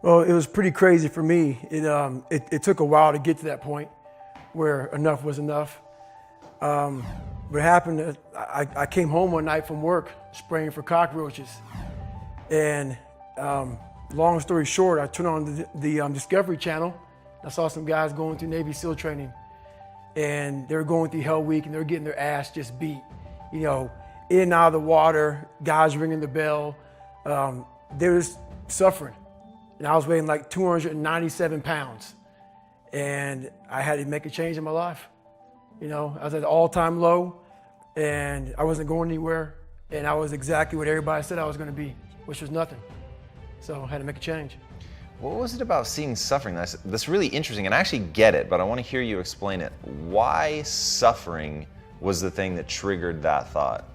Well, it was pretty crazy for me. It took a while to get to that point where enough was enough. What happened, I came home one night from work spraying for cockroaches. And long story short, I turned on the Discovery Channel. I saw some guys going through Navy SEAL training. And they were going through Hell Week and they were getting their ass just beat. You know, in and out of the water, guys ringing the bell. They were just suffering. And I was weighing like 297 pounds. And I had to make a change in my life. You know, I was at an all-time low and I wasn't going anywhere. And I was exactly what everybody said I was going to be, which was nothing. So I had to make a change. What was it about seeing suffering that's really interesting? And I actually get it, but I want to hear you explain it. Why suffering was the thing that triggered that thought?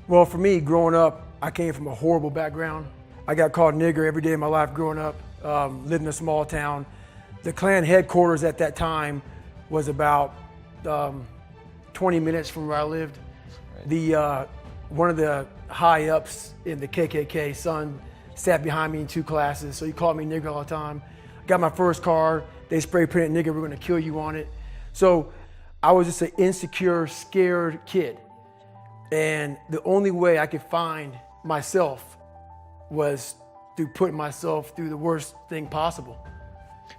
Well, for me, growing up, I came from a horrible background. I got called nigger every day of my life growing up, lived in a small town. The Klan headquarters at that time was about 20 minutes from where I lived. One of the high ups in the KKK, son, sat behind me in 2 classes, so he called me nigger all the time. I got my first car, they spray painted nigger, we're gonna kill you on it. So I was just an insecure, scared kid. And the only way I could find myself was through putting myself through the worst thing possible.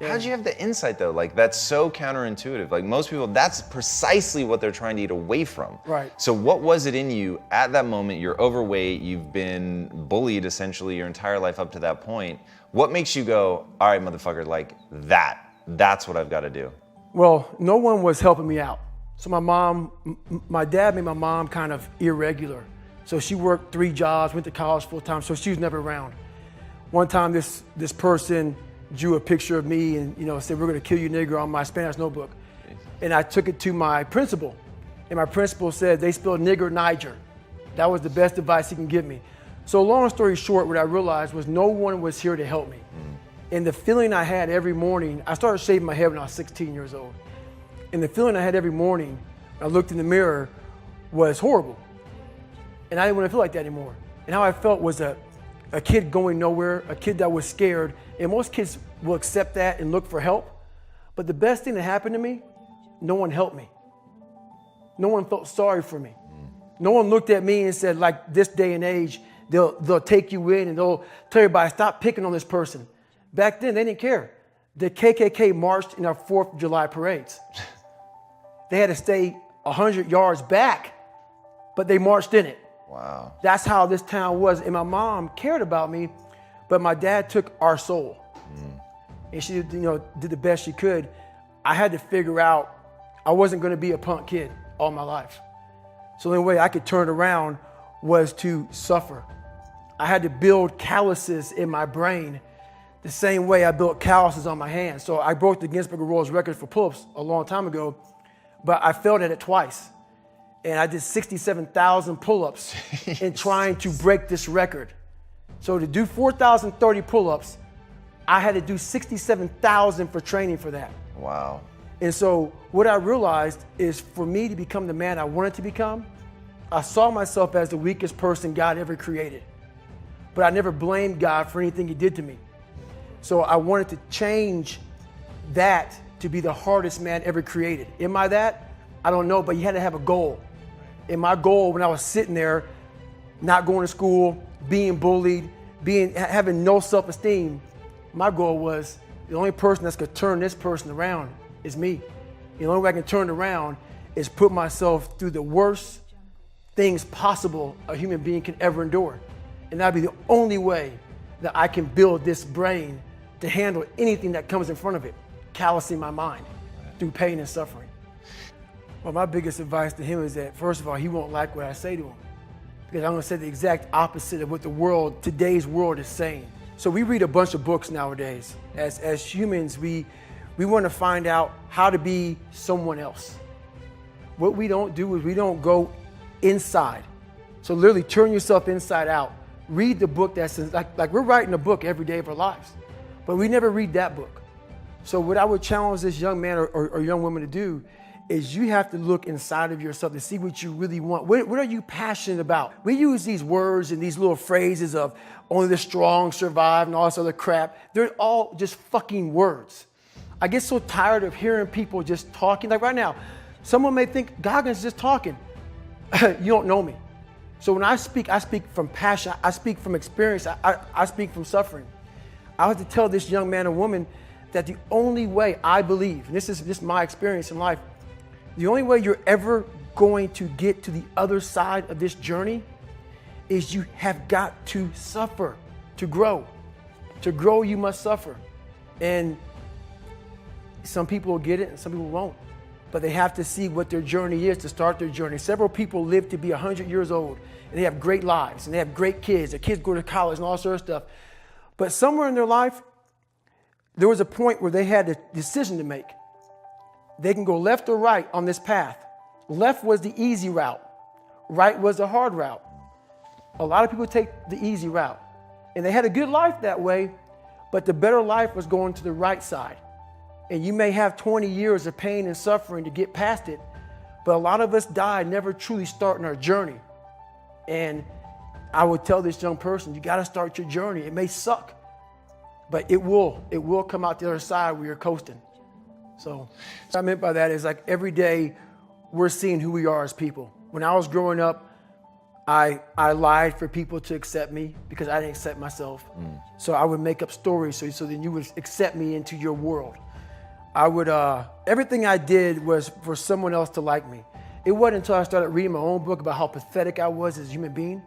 How'd you have the insight though? Like, that's so counterintuitive. Like, most people, that's precisely what they're trying to get away from. Right. So what was it in you at that moment? You're overweight, you've been bullied essentially your entire life up to that point. What makes you go, all right, motherfucker, like that's what I've got to do? Well, no one was helping me out. So my dad made my mom kind of irregular. So she worked 3 jobs, went to college full time, so she was never around. One time this person drew a picture of me and said, we're gonna kill you nigger on my Spanish notebook. And I took it to my principal. And my principal said, they spelled nigger Niger. That was the best advice he can give me. So long story short, what I realized was no one was here to help me. And the feeling I had every morning, I started shaving my head when I was 16 years old. And the feeling I had every morning, I looked in the mirror, was horrible. And I didn't want to feel like that anymore. And how I felt was a kid going nowhere, a kid that was scared. And most kids will accept that and look for help. But the best thing that happened to me, no one helped me. No one felt sorry for me. No one looked at me and said, like this day and age, they'll take you in and they'll tell everybody, stop picking on this person. Back then, they didn't care. The KKK marched in our 4th of July parades. They had to stay 100 yards back, but they marched in it. Wow. That's how this town was. And my mom cared about me, but my dad took our soul. And she did the best she could. I had to figure out I wasn't gonna be a punk kid all my life. So the only way I could turn it around was to suffer. I had to build calluses in my brain the same way I built calluses on my hands. So I broke the Guinness Book of World Records for pull-ups a long time ago, but I failed at it twice. And I did 67,000 pull-ups in trying to break this record. So to do 4,030 pull-ups, I had to do 67,000 for training for that. Wow. And so what I realized is for me to become the man I wanted to become, I saw myself as the weakest person God ever created. But I never blamed God for anything he did to me. So I wanted to change that to be the hardest man ever created. Am I that? I don't know, but you had to have a goal. And my goal when I was sitting there, not going to school, being bullied, having no self-esteem, my goal was the only person that's gonna turn this person around is me. The only way I can turn it around is put myself through the worst things possible a human being can ever endure. And that'd be the only way that I can build this brain to handle anything that comes in front of it, callousing my mind through pain and suffering. Well, my biggest advice to him is that, first of all, he won't like what I say to him, because I'm gonna say the exact opposite of what today's world is saying. So we read a bunch of books nowadays. As humans, we wanna find out how to be someone else. What we don't do is we don't go inside. So literally turn yourself inside out. Read the book that says, like we're writing a book every day of our lives, but we never read that book. So what I would challenge this young man or young woman to do is you have to look inside of yourself to see what you really want. What are you passionate about? We use these words and these little phrases of only the strong survive and all this other crap. They're all just fucking words. I get so tired of hearing people just talking. Like right now, someone may think Goggins is just talking. You don't know me. So when I speak from passion. I speak from experience. I speak from suffering. I have to tell this young man or woman that the only way I believe, and this is my experience in life, the only way you're ever going to get to the other side of this journey is you have got to suffer to grow. To grow, you must suffer. And some people will get it and some people won't. But they have to see what their journey is to start their journey. Several people live to be 100 years old and they have great lives and they have great kids. Their kids go to college and all sort of stuff. But somewhere in their life, there was a point where they had a decision to make. They can go left or right on this path. Left was the easy route. Right was the hard route. A lot of people take the easy route. And they had a good life that way, but the better life was going to the right side. And you may have 20 years of pain and suffering to get past it, but a lot of us die never truly starting our journey. And I would tell this young person, you got to start your journey. It may suck, but it will come out the other side where you're coasting. So what I meant by that is like every day we're seeing who we are as people. When I was growing up, I lied for people to accept me because I didn't accept myself. So I would make up stories so then you would accept me into your world. I would, everything I did was for someone else to like me. It wasn't until I started reading my own book about how pathetic I was as a human being.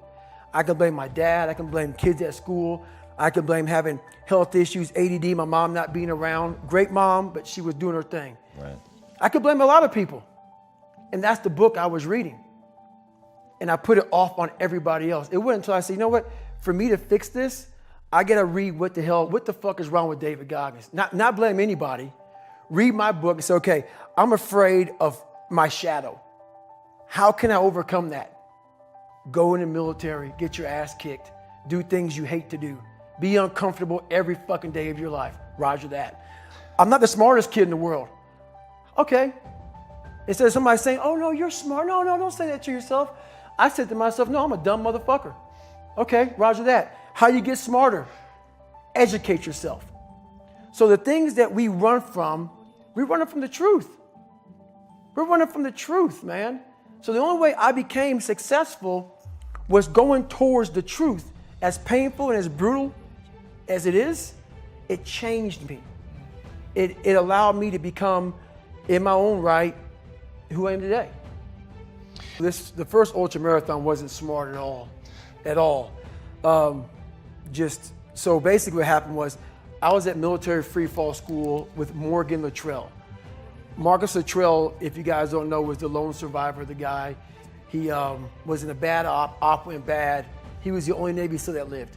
I could blame my dad, I can blame kids at school, I could blame having health issues, ADD, my mom not being around. Great mom, but she was doing her thing. Right. I could blame a lot of people. And that's the book I was reading. And I put it off on everybody else. It wasn't until I said, you know what, for me to fix this, I gotta read what the fuck is wrong with David Goggins. Not blame anybody. Read my book and say, okay, I'm afraid of my shadow. How can I overcome that? Go in the military, get your ass kicked, do things you hate to do, be uncomfortable every fucking day of your life. Roger that. I'm not the smartest kid in the world. Okay. Instead of somebody saying, oh no, you're smart. No, don't say that to yourself. I said to myself, no, I'm a dumb motherfucker. Okay, roger that. How you get smarter? Educate yourself. So the things that we run from, we're running from the truth. We're running from the truth, man. So the only way I became successful was going towards the truth. As painful and as brutal as it is, it changed me. It allowed me to become, in my own right, who I am today. The first ultramarathon wasn't smart at all. So basically what happened was I was at military free fall school with Morgan Luttrell. Marcus Luttrell, if you guys don't know, was the lone survivor, the guy. He was in a bad op went bad. He was the only Navy SEAL that lived.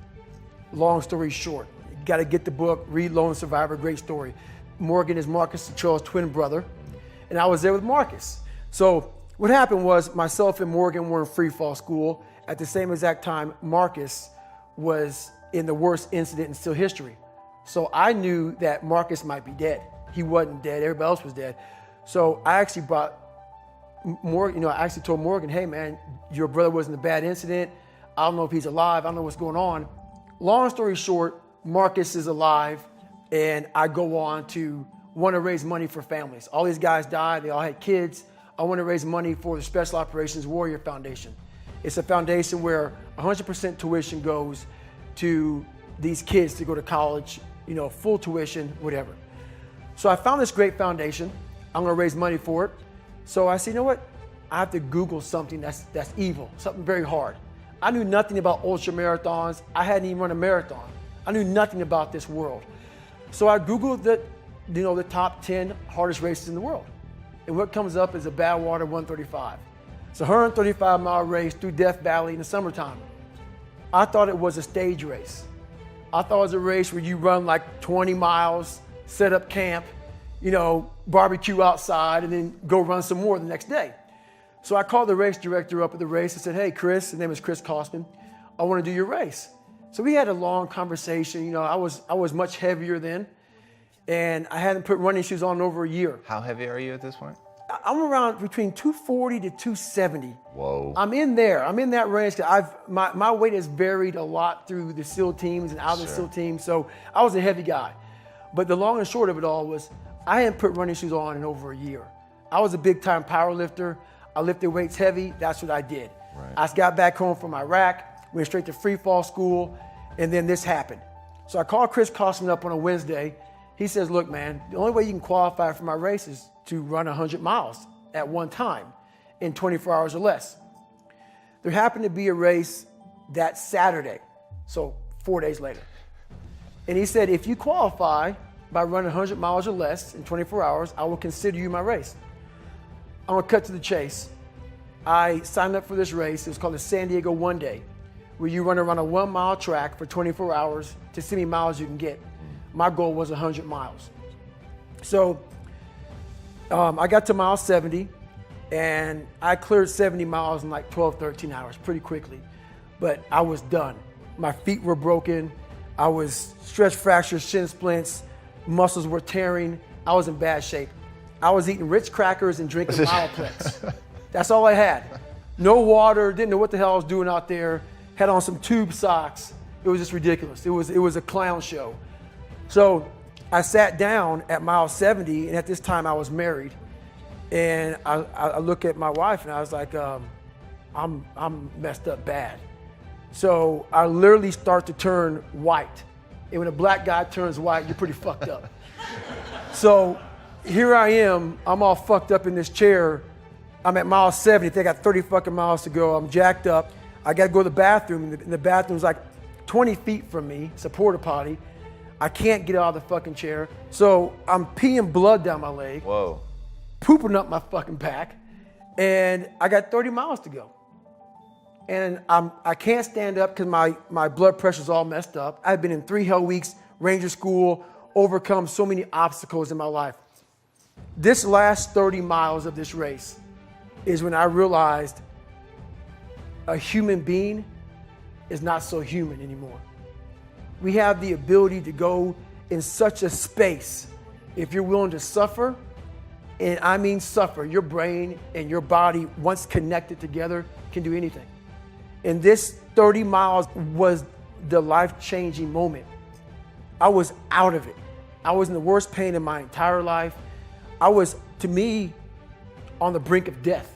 Long story short, you gotta get the book, read Lone Survivor, great story. Morgan is Marcus Luttrell's twin brother, and I was there with Marcus. So what happened was myself and Morgan were in free fall school. At the same exact time, Marcus was in the worst incident in SEAL history. So I knew that Marcus might be dead. He wasn't dead, everybody else was dead. So I actually brought Morgan, I actually told Morgan, hey man, your brother was in a bad incident. I don't know if he's alive, I don't know what's going on. Long story short, Marcus is alive and I go on to want to raise money for families. All these guys died, they all had kids. I want to raise money for the Special Operations Warrior Foundation. It's a foundation where 100% tuition goes to these kids to go to college, full tuition, whatever. So I found this great foundation. I'm going to raise money for it. So I said, you know what? I have to Google something that's evil, something very hard. I knew nothing about ultra marathons. I hadn't even run a marathon. I knew nothing about this world. So I Googled the top 10 hardest races in the world. And what comes up is a Badwater 135. It's a 135-mile race through Death Valley in the summertime. I thought it was a stage race. I thought it was a race where you run like 20 miles, set up camp, barbecue outside, and then go run some more the next day. So I called the race director up at the race and said, hey, Chris, his name is Chris Kosman, I want to do your race. So we had a long conversation. I was much heavier then, and I hadn't put running shoes on in over a year. How heavy are you at this point? I'm around between 240 to 270. Whoa. I'm in there. I'm in that range. My weight has varied a lot through the SEAL teams and out of the SEAL teams. So I was a heavy guy. But the long and short of it all was I hadn't put running shoes on in over a year. I was a big time power lifter. I lifted weights heavy. That's what I did. Right. I got back home from Iraq, went straight to free fall school, and then this happened. So I called Chris Costman up on a Wednesday. He says, look, man, the only way you can qualify for my race is to run 100 miles at one time in 24 hours or less. There happened to be a race that Saturday, so 4 days later. And he said, if you qualify by running 100 miles or less in 24 hours, I will consider you my race. I'm gonna cut to the chase. I signed up for this race. It was called the San Diego One Day, where you run around a 1 mile track for 24 hours to see how many miles you can get. My goal was 100 miles. So I got to mile 70 and I cleared 70 miles in like 12, 13 hours pretty quickly, but I was done. My feet were broken. I was stress fractures, shin splints, muscles were tearing. I was in bad shape. I was eating Ritz crackers and drinking Miloplex. That's all I had. No water, didn't know what the hell I was doing out there. Had on some tube socks. It was just ridiculous. It was a clown show. So I sat down at mile 70, and at this time I was married. And I look at my wife and I was like, I'm messed up bad. So I literally start to turn white. And when a black guy turns white, you're pretty fucked up. So here I am, I'm all fucked up in this chair. I'm at mile 70, they got 30 fucking miles to go. I'm jacked up. I gotta go to the bathroom, and the bathroom's like 20 feet from me. It's a porta potty. I can't get out of the fucking chair. So I'm peeing blood down my leg. Whoa. Pooping up my fucking back, and I got 30 miles to go. And I can't stand up because my blood pressure's all messed up. I've been in 3 hell weeks, Ranger School, overcome so many obstacles in my life. This last 30 miles of this race is when I realized a human being is not so human anymore. We have the ability to go in such a space if you're willing to suffer, and I mean suffer. Your brain and your body, once connected together, can do anything. And this 30 miles was the life-changing moment. I was out of it. I was in the worst pain in my entire life. I was, to me, on the brink of death.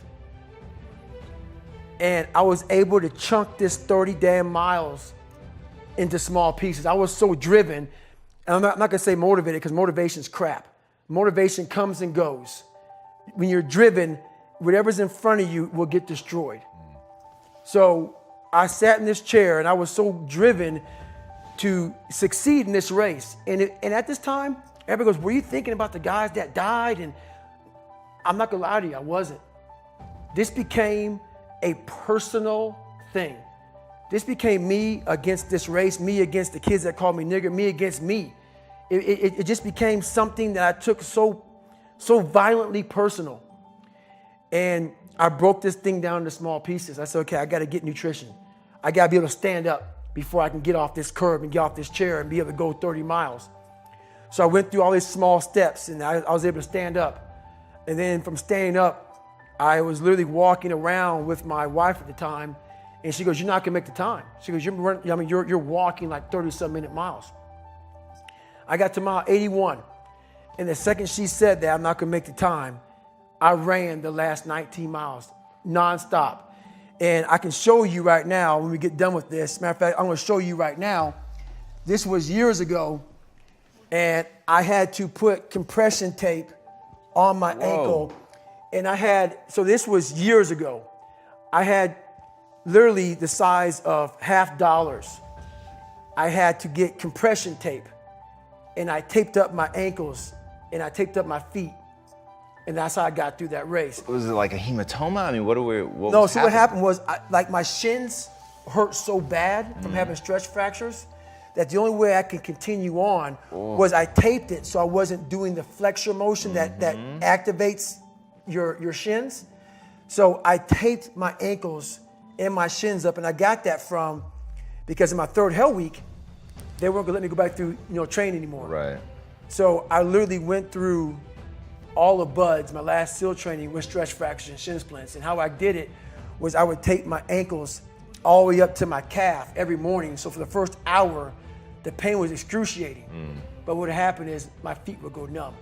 And I was able to chunk this 30 damn miles into small pieces. I was so driven, and I'm not gonna say motivated because motivation's crap. Motivation comes and goes. When you're driven, whatever's in front of you will get destroyed. So I sat in this chair and I was so driven to succeed in this race. And at this time, everybody goes, were you thinking about the guys that died? And I'm not gonna lie to you, I wasn't. This became a personal thing. This became me against this race, me against the kids that called me nigger, me against me. It just became something that I took so violently personal. And I broke this thing down into small pieces. I said, okay, I gotta get nutrition. I gotta be able to stand up before I can get off this curb and get off this chair and be able to go 30 miles. So I went through all these small steps and I was able to stand up. And then from standing up, I was literally walking around with my wife at the time, and she goes, you're not gonna make the time. She goes, you're walking like 30-some minute miles. I got to mile 81, and the second she said that I'm not gonna make the time, I ran the last 19 miles nonstop. And I can show you right now when we get done with this. Matter of fact, I'm gonna show you right now. This was years ago, and I had to put compression tape on my ankle. And so this was years ago. I had literally the size of $50. I had to get compression tape, and I taped up my ankles and I taped up my feet. And that's how I got through that race. Was it like a hematoma? I mean, what what happened was my shins hurt so bad from having stress fractures that the only way I could continue on was I taped it so I wasn't doing the flexor motion that activates your shins. So I taped my ankles and my shins up, and I got that from because in my 3rd hell week, they weren't gonna let me go back through train anymore. Right. So I literally went through all the buds, my last SEAL training with stretch fractures and shin splints. And how I did it was I would take my ankles all the way up to my calf every morning. So for the first hour, the pain was excruciating. But what happened is my feet would go numb.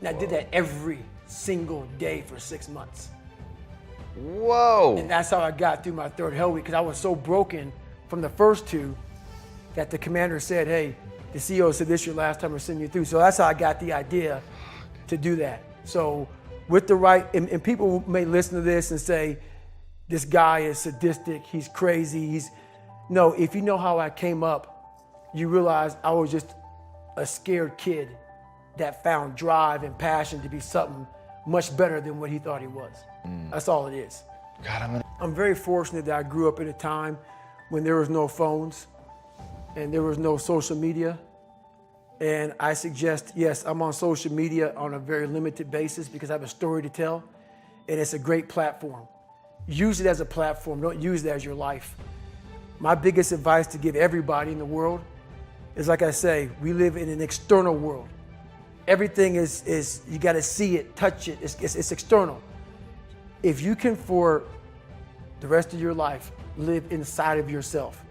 And I did that every single day for 6 months. Whoa. And that's how I got through my third hell week, because I was so broken from the first two that the commander said, hey, the CEO said this is your last time we're sending you through. So that's how I got the idea to do that. So with the right, and people may listen to this and say, this guy is sadistic, he's crazy, no, if you know how I came up, you realize I was just a scared kid that found drive and passion to be something much better than what he thought he was. That's all it is. God, I'm very fortunate that I grew up in a time when there was no phones and there was no social media. And I suggest, yes, I'm on social media on a very limited basis because I have a story to tell, and it's a great platform. Use it as a platform, don't use it as your life. My biggest advice to give everybody in the world is, like I say, we live in an external world. Everything is you gotta see it, touch it, it's external. If you can, for the rest of your life, live inside of yourself.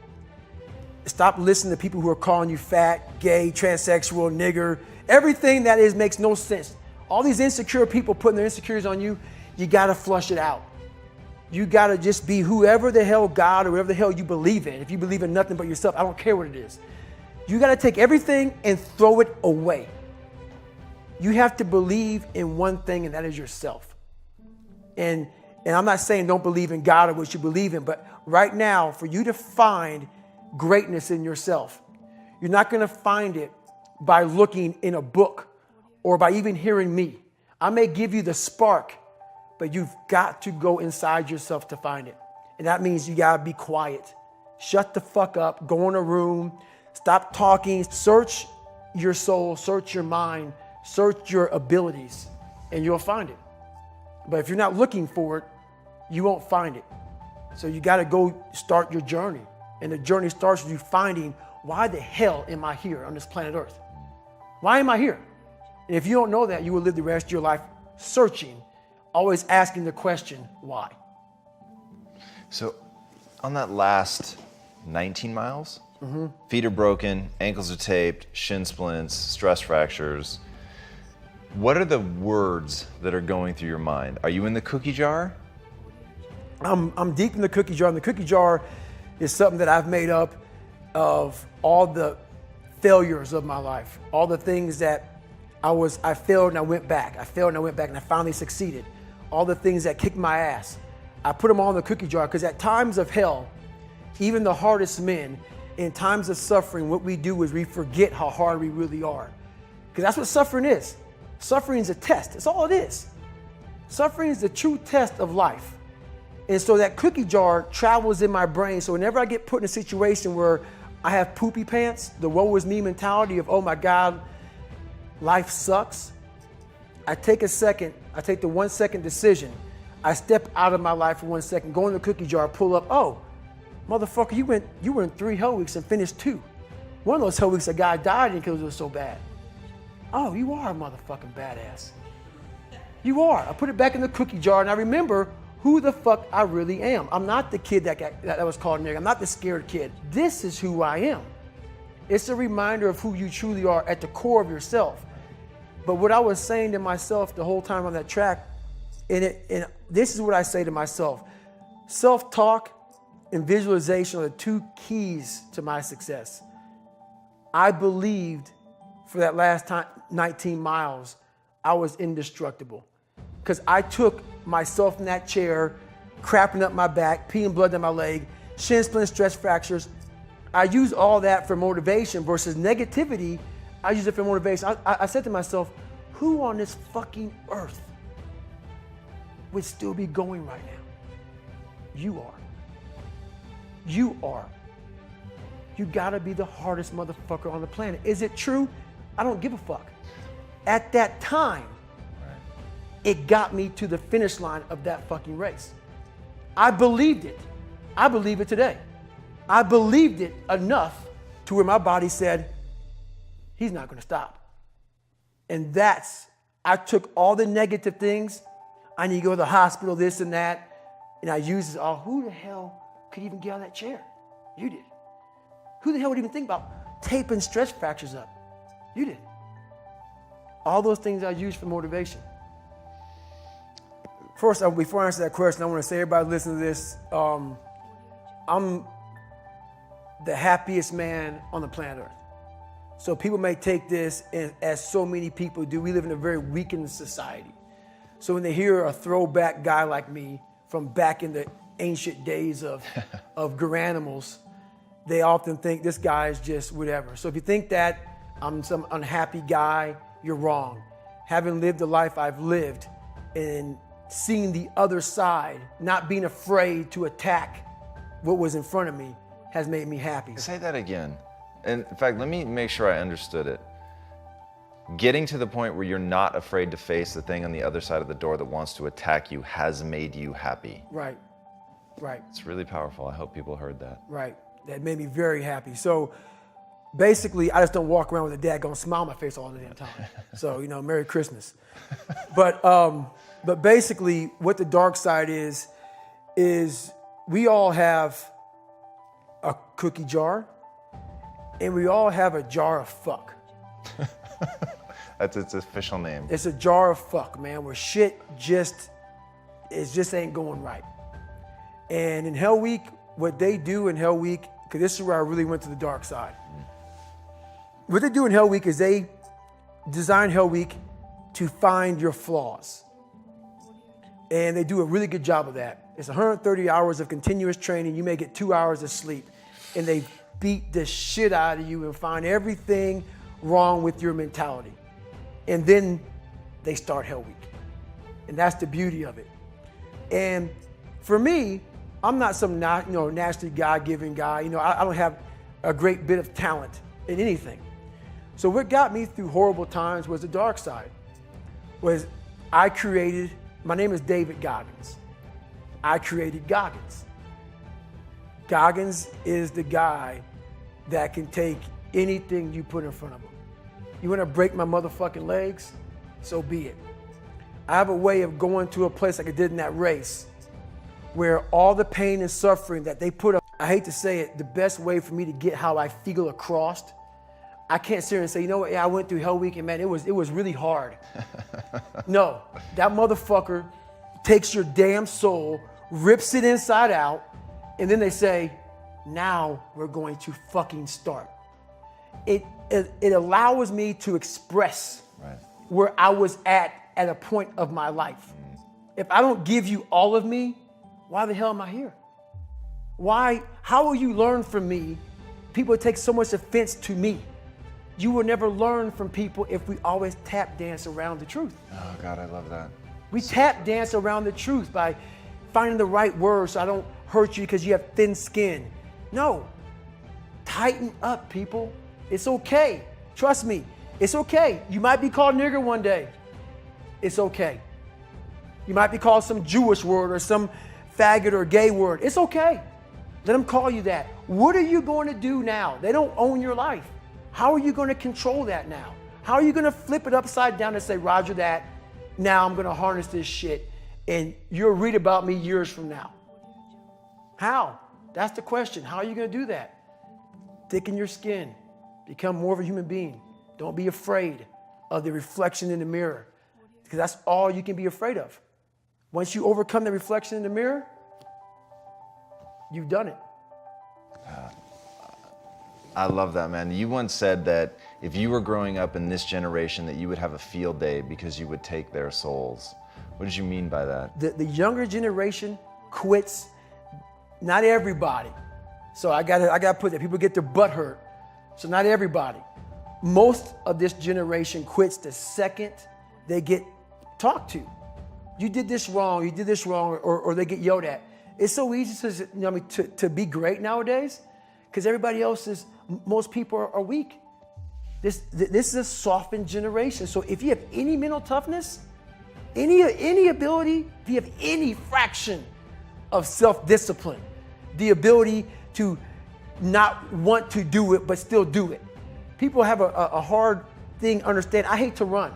Stop listening to people who are calling you fat, gay, transsexual, nigger. Everything that is makes no sense. All these insecure people putting their insecurities on you, you gotta flush it out. You gotta just be whoever the hell God or whatever the hell you believe in. If you believe in nothing but yourself, I don't care what it is. You gotta take everything and throw it away. You have to believe in one thing, and that is yourself. And I'm not saying don't believe in God or what you believe in, but right now, for you to find greatness in yourself, you're not gonna find it by looking in a book or by even hearing me. I may give you the spark, but you've got to go inside yourself to find it. And that means you gotta be quiet. Shut the fuck up, go in a room, stop talking, search your soul, search your mind, search your abilities, and you'll find it. But if you're not looking for it, you won't find it. So you gotta go start your journey. And the journey starts with you finding, why the hell am I here on this planet Earth? Why am I here? And if you don't know that, you will live the rest of your life searching, always asking the question, why? So on that last 19 miles, feet are broken, ankles are taped, shin splints, stress fractures. What are the words that are going through your mind? Are you in the cookie jar? I'm deep in the cookie jar, and the cookie jar is something that I've made up of all the failures of my life, all the things that I failed and I went back. I failed and I went back and I finally succeeded. All the things that kicked my ass. I put them all in the cookie jar because at times of hell, even the hardest men, in times of suffering, what we do is we forget how hard we really are. Because that's what suffering is. Suffering is a test. That's all it is. Suffering is the true test of life. And so that cookie jar travels in my brain. So whenever I get put in a situation where I have poopy pants, the woe is me mentality of, oh my God, life sucks, I take a second, I take the 1 second decision. I step out of my life for 1 second, go in the cookie jar, pull up, oh, motherfucker, you were in 3 hell weeks and finished 2. One of those hell weeks, a guy died because it was so bad. Oh, you are a motherfucking badass. You are. I put it back in the cookie jar and I remember who the fuck I really am. I'm not the kid that was called nigger. I'm not the scared kid. This is who I am. It's a reminder of who you truly are at the core of yourself. But what I was saying to myself the whole time on that track, and this is what I say to myself. Self-talk and visualization are the 2 keys to my success. I believed for that last 19 miles, I was indestructible. Because I took myself in that chair, crapping up my back, peeing blood down my leg, shin splints, stress fractures. I use all that for motivation versus negativity. I use it for motivation. I said to myself, who on this fucking earth would still be going right now? You are. You are. You gotta be the hardest motherfucker on the planet. Is it true? I don't give a fuck. At that time, it got me to the finish line of that fucking race. I believed it. I believe it today. I believed it enough to where my body said, he's not gonna stop. And I took all the negative things. I need to go to the hospital, this and that. And I used it. Oh, who the hell could even get out of that chair? You did. Who the hell would even think about taping stress fractures up? You did. All those things I used for motivation. First, before I answer that question, I want to say, everybody listen to this. I'm the happiest man on the planet Earth. So people may take this as so many people do. We live in a very weakened society. So when they hear a throwback guy like me from back in the ancient days of Garanimals, they often think this guy is just whatever. So if you think that I'm some unhappy guy, you're wrong. Having lived the life I've lived and seeing the other side, not being afraid to attack what was in front of me, has made me happy. Say that again. And in fact, let me make sure I understood it. Getting to the point where you're not afraid to face the thing on the other side of the door that wants to attack you has made you happy. Right, right. It's really powerful. I hope people heard that. Right, that made me very happy. So basically, I just don't walk around with a daggone smile on my face all the damn time. So, Merry Christmas. But basically, what the dark side is we all have a cookie jar, and we all have a jar of fuck. That's its official name. It's a jar of fuck, man, where shit just ain't going right. And in Hell Week, what they do in Hell Week, because this is where I really went to the dark side. What they do in Hell Week is they design Hell Week to find your flaws. And they do a really good job of that. It's 130 hours of continuous training. You may get 2 hours of sleep. And they beat the shit out of you and find everything wrong with your mentality. And then they start Hell Week. And that's the beauty of it. And for me, I'm not some naturally God-given guy. I don't have a great bit of talent in anything. So what got me through horrible times was the dark side. My name is David Goggins. I created Goggins. Goggins is the guy that can take anything you put in front of him. You want to break my motherfucking legs? So be it. I have a way of going to a place like I did in that race where all the pain and suffering that they put up, I hate to say it, the best way for me to get how I feel across, I can't sit here and say, I went through Hell Week and man, it was really hard. No, that motherfucker takes your damn soul, rips it inside out, and then they say, now we're going to fucking start. It allows me to express where I was at a point of my life. If I don't give you all of me, why the hell am I here? How will you learn from me? People take so much offense to me. You will never learn from people if we always tap dance around the truth. Oh God, I love that. We tap dance around the truth by finding the right words so I don't hurt you because you have thin skin. No, tighten up, people. It's okay. Trust me, it's okay. You might be called nigger one day. It's okay. You might be called some Jewish word or some faggot or gay word. It's okay. Let them call you that. What are you going to do now? They don't own your life. How are you going to control that now? How are you going to flip it upside down and say, Roger that, now I'm going to harness this shit and you'll read about me years from now? How? That's the question. How are you going to do that? Thicken your skin. Become more of a human being. Don't be afraid of the reflection in the mirror because that's all you can be afraid of. Once you overcome the reflection in the mirror, you've done it. I love that, man. You once said that if you were growing up in this generation that you would have a field day because you would take their souls. What did you mean by that? The younger generation quits. Not everybody. So I gotta put that. People get their butt hurt. So not everybody. Most of this generation quits the second they get talked to. You did this wrong, or they get yelled at. It's so easy to be great nowadays because most people are weak. This is a softened generation. So if you have any mental toughness, any ability, if you have any fraction of self-discipline, the ability to not want to do it but still do it. People have a hard thing understand. I hate to run.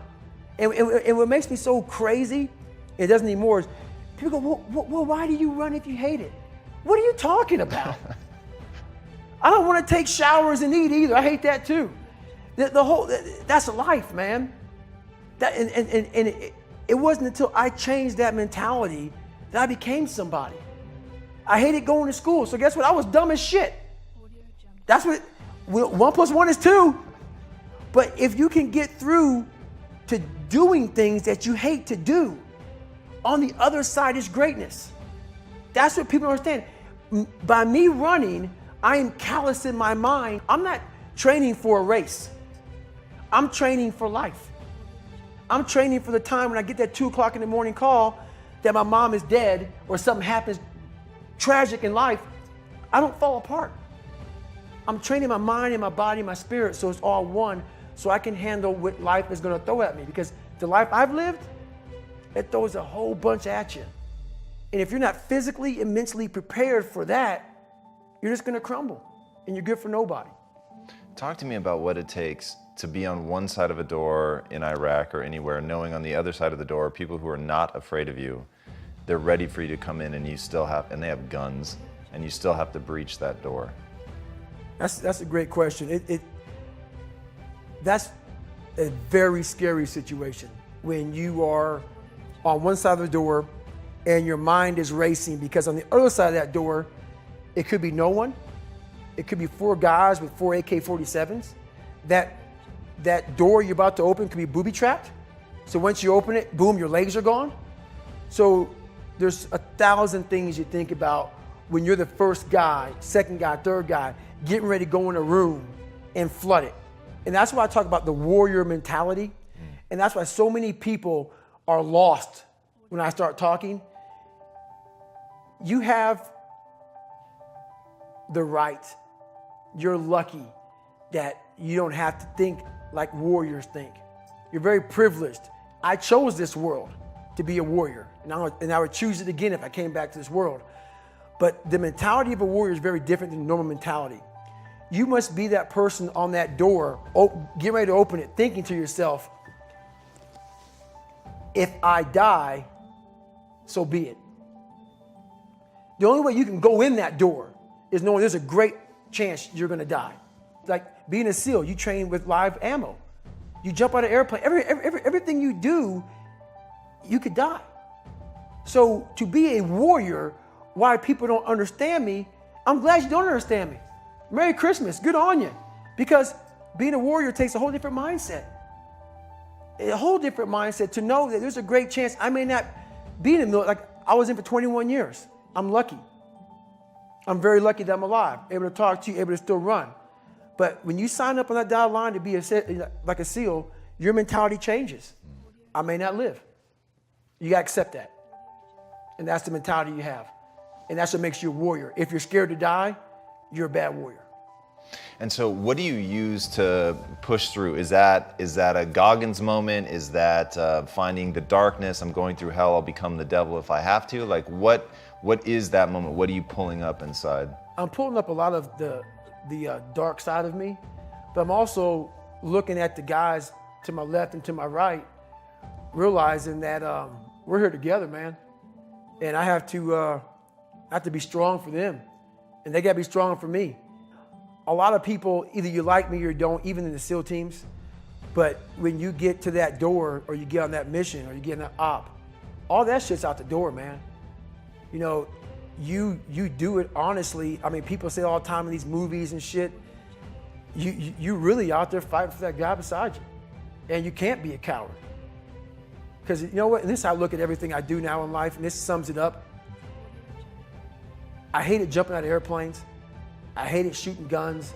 And what makes me so crazy, it doesn't anymore, is people go, well, why do you run if you hate it? What are you talking about? I don't want to take showers and eat either. I hate that too. That's life, man. It wasn't until I changed that mentality that I became somebody. I hated going to school, so guess what? I was dumb as shit. That's what, 1 + 1 is 2. But if you can get through to doing things that you hate to do, on the other side is greatness. That's what people don't understand. By me running, I am callous in my mind. I'm not training for a race. I'm training for life. I'm training for the time when I get that 2 o'clock in the morning call that my mom is dead or something happens tragic in life. I don't fall apart. I'm training my mind and my body and my spirit so it's all one, so I can handle what life is going to throw at me. Because the life I've lived, it throws a whole bunch at you. And if you're not physically and mentally prepared for that, you're just going to crumble and you're good for nobody. Talk to me about what it takes to be on one side of a door in Iraq or anywhere, knowing on the other side of the door, people who are not afraid of you, they're ready for you to come in, and you still have, and they have guns, and you still have to breach that door. That's a great question. That's a very scary situation when you are on one side of the door and your mind is racing, because on the other side of that door, it could be no one. It could be 4 guys with 4 AK-47s. That door you're about to open could be booby-trapped. So once you open it, boom, your legs are gone. So there's 1,000 things you think about when you're the first guy, second guy, third guy, getting ready to go in a room and flood it. And that's why I talk about the warrior mentality. And that's why so many people are lost when I start talking. You have the right. You're lucky that you don't have to think like warriors think. You're very privileged. I chose this world to be a warrior, and I would choose it again if I came back to this world. But the mentality of a warrior is very different than normal mentality. You must be that person on that door, get ready to open it, thinking to yourself, if I die, so be it. The only way you can go in that door is knowing there's a great chance you're gonna die. Like being a SEAL, you train with live ammo. You jump out of an airplane, everything you do, you could die. So to be a warrior, why people don't understand me, I'm glad you don't understand me. Merry Christmas, good on you. Because being a warrior takes a whole different mindset. A whole different mindset to know that there's a great chance I may not be in the military. Like I was in for 21 years. I'm lucky. I'm very lucky that I'm alive, able to talk to you, able to still run. But when you sign up on that dotted line to be like a SEAL, your mentality changes. I may not live. You gotta accept that. And that's the mentality you have. And that's what makes you a warrior. If you're scared to die, you're a bad warrior. And so what do you use to push through? Is that a Goggins moment? Is that finding the darkness? I'm going through hell, I'll become the devil if I have to? Like what is that moment? What are you pulling up inside? I'm pulling up a lot of the dark side of me, but I'm also looking at the guys to my left and to my right, realizing that we're here together, man. And I have to be strong for them, and they gotta be strong for me. A lot of people, either you like me or you don't, even in the SEAL teams, but when you get to that door or you get on that mission or you get on that op, all that shit's out the door, man. You know, you do it honestly. I mean, people say all the time in these movies and shit, you really out there fighting for that guy beside you. And you can't be a coward. Because you know what, and this is how I look at everything I do now in life, and this sums it up. I hated jumping out of airplanes. I hated shooting guns.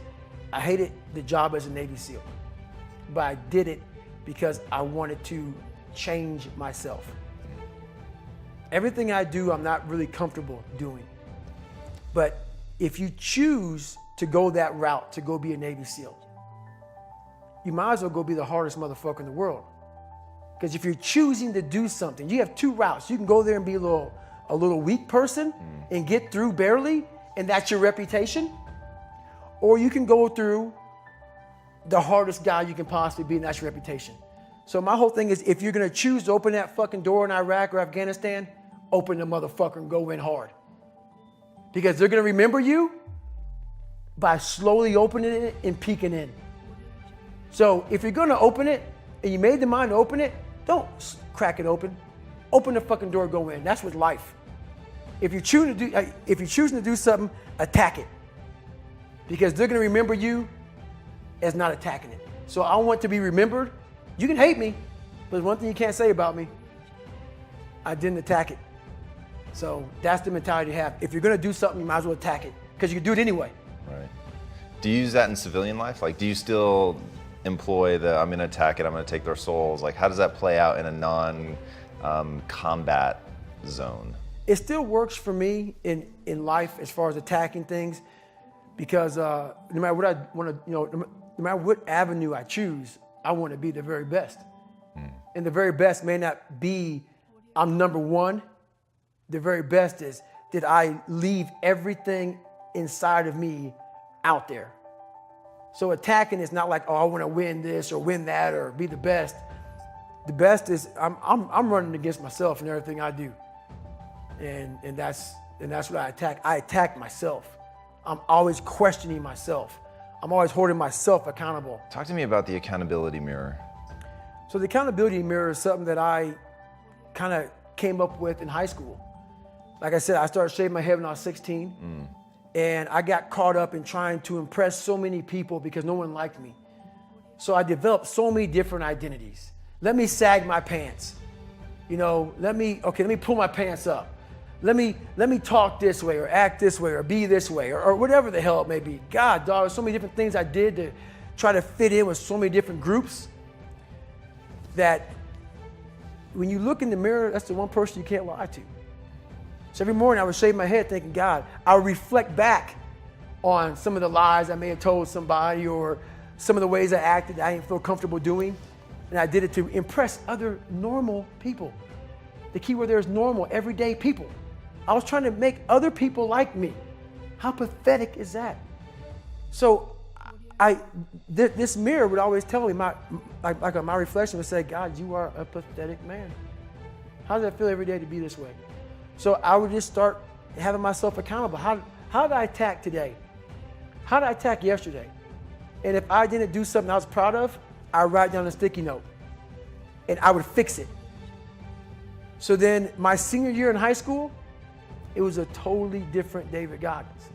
I hated the job as a Navy SEAL. But I did it because I wanted to change myself. Everything I do, I'm not really comfortable doing. But if you choose to go that route, to go be a Navy SEAL, you might as well go be the hardest motherfucker in the world. Because if you're choosing to do something, you have 2 routes. You can go there and be a little weak person and get through barely, and that's your reputation. Or you can go through the hardest guy you can possibly be, and that's your reputation. So my whole thing is, if you're gonna choose to open that fucking door in Iraq or Afghanistan, open the motherfucker and go in hard. Because they're gonna remember you by slowly opening it and peeking in. So if you're gonna open it and you made the mind to open it, don't crack it open. Open the fucking door, go in. That's with life. If you're choosing to do something, attack it. Because they're gonna remember you as not attacking it. So I want to be remembered. You can hate me, but there's one thing you can't say about me. I didn't attack it. So that's the mentality to have. If you're gonna do something, you might as well attack it, because you can do it anyway. Right. Do you use that in civilian life? Like, do you still employ the, I'm gonna attack it, I'm gonna take their souls? Like, how does that play out in a non-combat zone? It still works for me in life as far as attacking things, because no matter what I want to, no matter what avenue I choose, I want to be the very best. And the very best may not be I'm number one. The very best is, did I leave everything inside of me out there? So attacking is not like, oh, I want to win this or win that or be the best. The best is I'm running against myself in everything I do. And that's what I attack. I attack myself. I'm always questioning myself. I'm always holding myself accountable. Talk to me about the accountability mirror. So the accountability mirror is something that I kind of came up with in high school. Like I said, I started shaving my head when I was 16. And I got caught up in trying to impress so many people because no one liked me. So I developed so many different identities. Let me sag my pants. Let me pull my pants up. Let me talk this way or act this way or be this way or whatever the hell it may be. God, dog, there's so many different things I did to try to fit in with so many different groups that when you look in the mirror, that's the one person you can't lie to. So every morning I would shave my head thinking, God, I would reflect back on some of the lies I may have told somebody or some of the ways I acted that I didn't feel comfortable doing. And I did it to impress other normal people. The key word there is normal, everyday people. I was trying to make other people like me. How pathetic is that? So this mirror would always tell me, my reflection would say, God, you are a pathetic man. How does that feel every day to be this way? So I would just start having myself accountable. How did I attack today? How did I attack yesterday? And if I didn't do something I was proud of, I would write down a sticky note and I would fix it. So then my senior year in high school, it was a totally different David Goggins.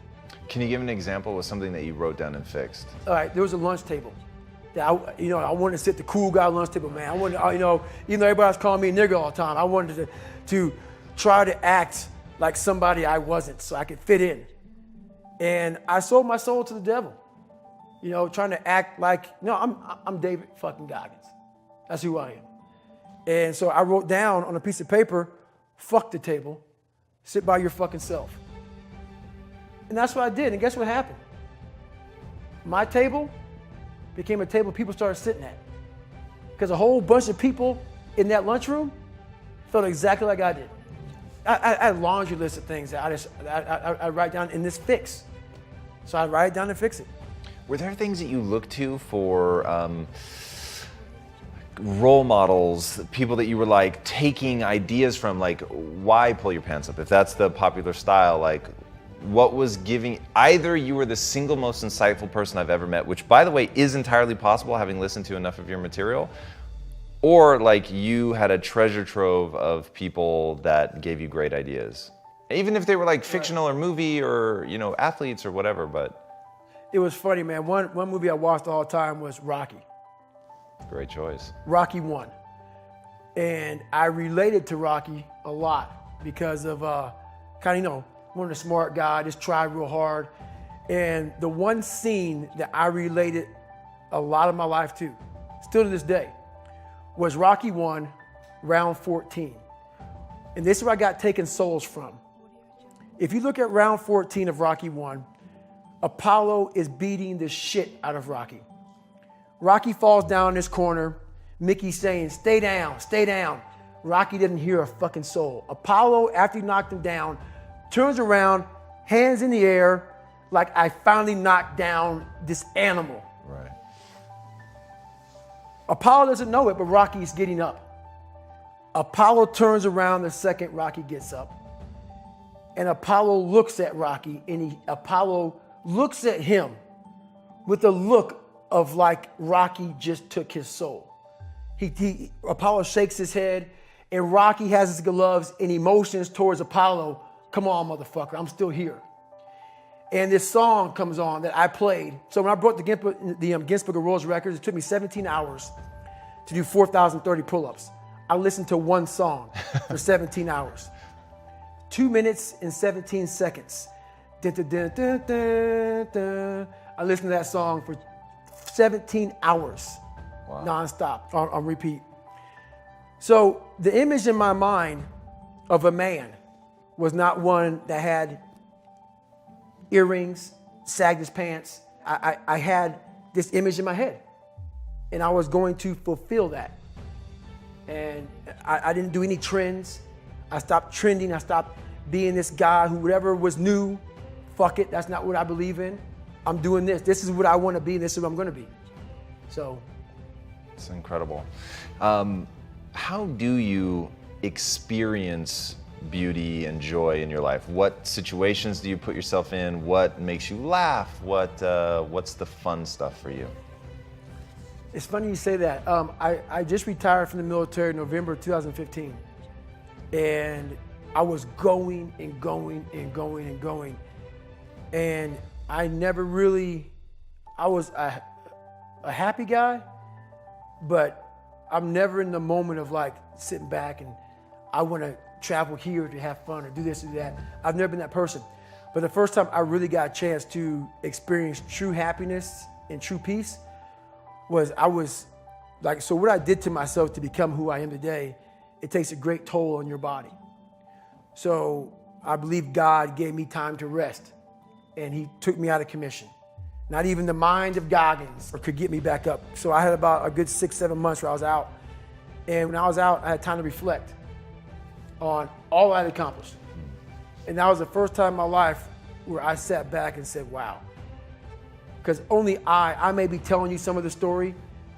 Can you give an example of something that you wrote down and fixed? All right, there was a lunch table. That I wanted to sit the cool guy lunch table, man. I wanted, even though everybody was calling me a nigger all the time, I wanted to try to act like somebody I wasn't so I could fit in. And I sold my soul to the devil, trying to act like, I'm David fucking Goggins. That's who I am. And so I wrote down on a piece of paper, fuck the table, sit by your fucking self. And that's what I did. And guess what happened? My table became a table people started sitting at. Because a whole bunch of people in that lunchroom felt exactly like I did. I had a laundry list of things that I write down in this fix. So I write it down and fix it. Were there things that you looked to for role models, people that you were like taking ideas from, like why pull your pants up? If that's the popular style, like what was giving, either you were the single most insightful person I've ever met, which by the way is entirely possible having listened to enough of your material, or like you had a treasure trove of people that gave you great ideas. Even if they were like fictional or movie or, athletes or whatever, but. It was funny, man. One movie I watched all the time was Rocky. Great choice. Rocky 1. And I related to Rocky a lot because of one of the smart guy, just tried real hard. And the one scene that I related a lot of my life to, still to this day, was Rocky 1, round 14. And this is where I got taken souls from. If you look at round 14 of Rocky 1, Apollo is beating the shit out of Rocky. Rocky falls down in this corner. Mickey's saying, stay down, stay down. Rocky didn't hear a fucking soul. Apollo, after he knocked him down, turns around, hands in the air, like I finally knocked down this animal. Right. Apollo doesn't know it, but Rocky's getting up. Apollo turns around the second Rocky gets up. And Apollo looks at Rocky, and Apollo looks at him with a look of like Rocky just took his soul. Apollo shakes his head, and Rocky has his gloves and emotions towards Apollo. Come on, motherfucker, I'm still here. And this song comes on that I played. So when I brought the Guinness Book of World Records, it took me 17 hours to do 4,030 pull-ups. I listened to one song for 17 hours. 2 minutes and 17 seconds. Dun, dun, dun, dun, dun, dun. I listened to that song for 17 hours, wow, nonstop, on repeat. So the image in my mind of a man was not one that had earrings, sagged his pants. I had this image in my head, and I was going to fulfill that. And I didn't do any trends. I stopped trending. I stopped being this guy who whatever was new, fuck it, that's not what I believe in. I'm doing this. This is what I want to be, and this is what I'm going to be. So. It's incredible. How do you experience beauty and joy in your life? What situations do you put yourself in? What makes you laugh? What's the fun stuff for you? It's funny you say that. I just retired from the military in November 2015. And I was going and going and going and going. And I never really, I was a happy guy, but I'm never in the moment of like sitting back and I want to travel here to have fun or do this or do that. I've never been that person. But the first time I really got a chance to experience true happiness and true peace was so what I did to myself to become who I am today, it takes a great toll on your body. So I believe God gave me time to rest, and he took me out of commission. Not even the mind of Goggins could get me back up. So I had about a good 6-7 months where I was out. And when I was out, I had time to reflect on all I had accomplished. And that was the first time in my life where I sat back and said, wow. Because only I may be telling you some of the story,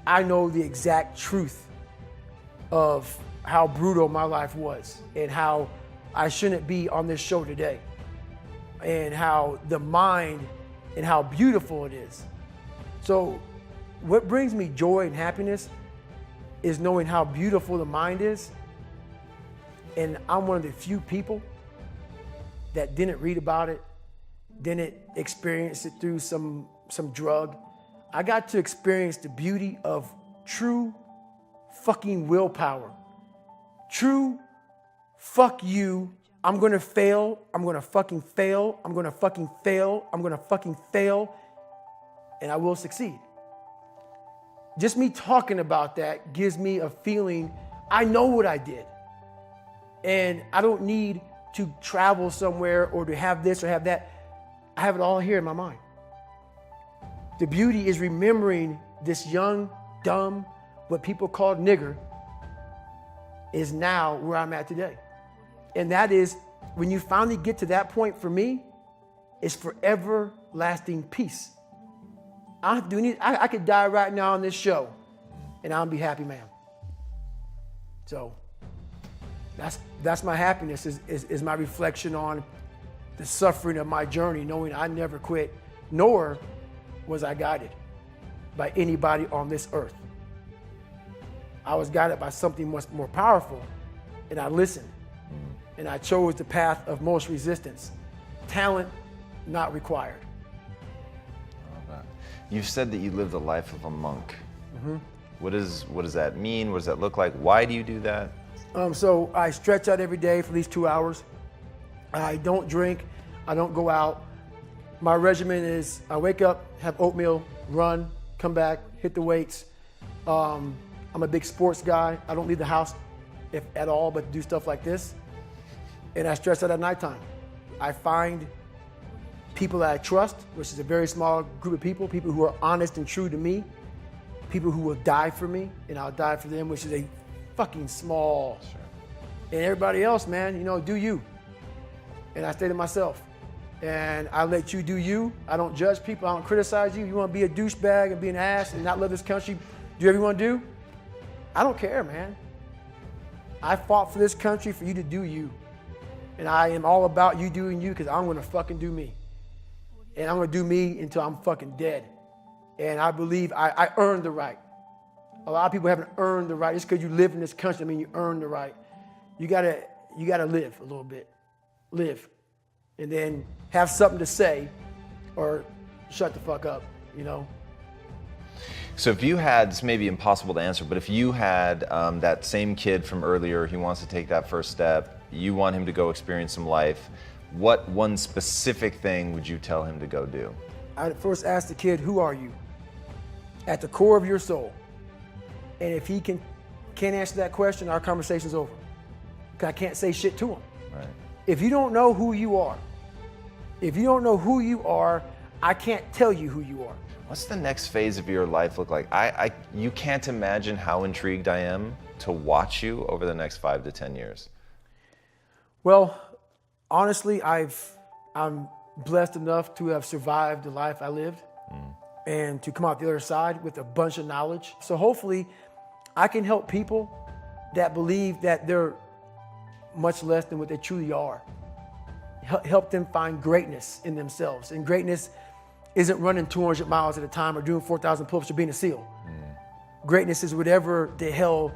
I know the exact truth of how brutal my life was and how I shouldn't be on this show today, and how the mind and how beautiful it is. So what brings me joy and happiness is knowing how beautiful the mind is. And I'm one of the few people that didn't read about it, didn't experience it through some drug. I got to experience the beauty of true fucking willpower. True, fuck you, I'm gonna fail, I'm gonna fucking fail, I'm gonna fucking fail, I'm gonna fucking fail, and I will succeed. Just me talking about that gives me a feeling I know what I did. And I don't need to travel somewhere or to have this or have that. I have it all here in my mind. The beauty is remembering this young, dumb, what people call nigger, is now where I'm at today. And that is, when you finally get to that point for me, it's for everlasting peace. I could die right now on this show and I'll be happy, man. So that's my happiness, is my reflection on the suffering of my journey, knowing I never quit, nor was I guided by anybody on this earth. I was guided by something much more powerful, and I listened. And I chose the path of most resistance. Talent not required. You've said that you live the life of a monk. Mm-hmm. What does that mean? What does that look like? Why do you do that? So I stretch out every day for at least 2 hours. I don't drink. I don't go out. My regimen is I wake up, have oatmeal, run, come back, hit the weights. I'm a big sports guy. I don't leave the house if at all, but do stuff like this. And I stretch out at nighttime. I find people that I trust, which is a very small group of people who are honest and true to me, people who will die for me, and I'll die for them, which is a fucking small. Sure. And everybody else, man, do you. And I stay to myself. And I let you do you. I don't judge people. I don't criticize you. You want to be a douchebag and be an ass and not love this country, do whatever you want to do, I don't care, man. I fought for this country for you to do you. And I am all about you doing you because I'm going to fucking do me. And I'm going to do me until I'm fucking dead. And I believe I earned the right. A lot of people haven't earned the right. Just because you live in this country, I mean, you earned the right. You gotta live a little bit. Live. And then have something to say or shut the fuck up, you know? So if you had, this may be impossible to answer, but if you had that same kid from earlier, he wants to take that first step, you want him to go experience some life, what one specific thing would you tell him to go do? I'd first ask the kid, who are you? At the core of your soul. And if he can't answer that question, our conversation's over. Because I can't say shit to him. Right. If you don't know who you are, I can't tell you who you are. What's the next phase of your life look like? You can't imagine how intrigued I am to watch you over the next 5 to 10 years. Well, honestly, I'm blessed enough to have survived the life I lived and to come out the other side with a bunch of knowledge. So hopefully I can help people that believe that they're much less than what they truly are. Help them find greatness in themselves. And greatness isn't running 200 miles at a time or doing 4,000 pull-ups or being a SEAL. Greatness is whatever the hell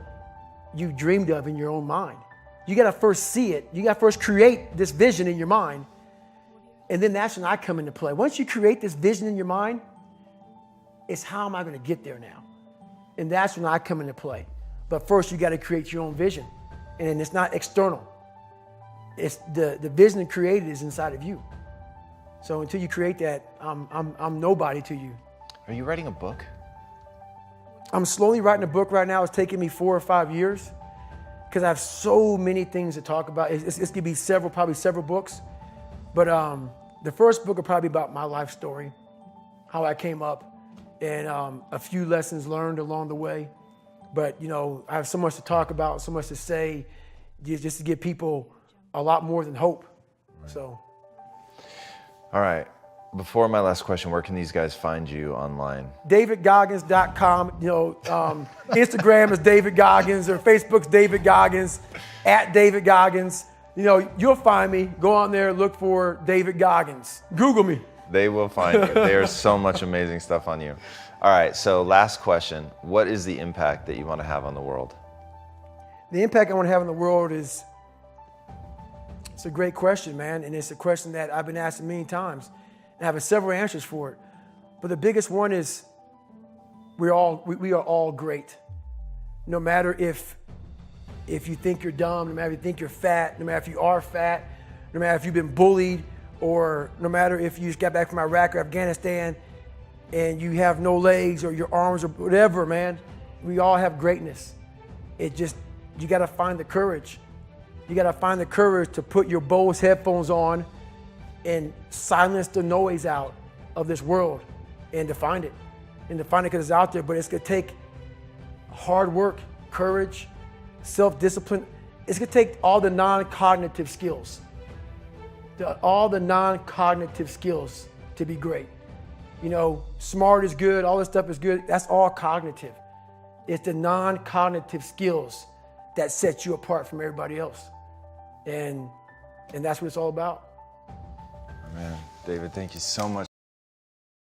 you dreamed of in your own mind. You gotta first see it. You gotta first create this vision in your mind. And then that's when I come into play. Once you create this vision in your mind, it's how am I gonna get there now? And that's when I come into play. But first you gotta create your own vision. And it's not external. It's the vision created is inside of you. So until you create that, I'm nobody to you. Are you writing a book? I'm slowly writing a book right now. It's taking me 4 or 5 years because I have so many things to talk about. It's gonna be probably several books. But the first book will probably be about my life story, how I came up, and a few lessons learned along the way. But you know, I have so much to talk about, so much to say, just to give people a lot more than hope. Right. So. All right. Before my last question, where can these guys find you online? DavidGoggins.com. You know, Instagram is David Goggins, or Facebook's David Goggins, @DavidGoggins. You know, you'll find me. Go on there, look for David Goggins. Google me. They will find you. There's so much amazing stuff on you. All right. So last question. What is the impact that you want to have on the world? The impact I want to have on the world is, it's a great question, man. And it's a question that I've been asked many times. And I have several answers for it. But the biggest one is we are all great. No matter if you think you're dumb, no matter if you think you're fat, no matter if you are fat, no matter if you've been bullied, or no matter if you just got back from Iraq or Afghanistan and you have no legs or your arms or whatever, man. We all have greatness. You gotta find the courage. You gotta find the courage to put your Bose headphones on and silence the noise out of this world and to find it. And to find it because it's out there, but it's gonna take hard work, courage, self-discipline. It's gonna take all the non-cognitive skills. All the non-cognitive skills to be great. You know, smart is good, all this stuff is good, that's all cognitive. It's the non-cognitive skills that set you apart from everybody else. And that's what it's all about. Man, David, thank you so much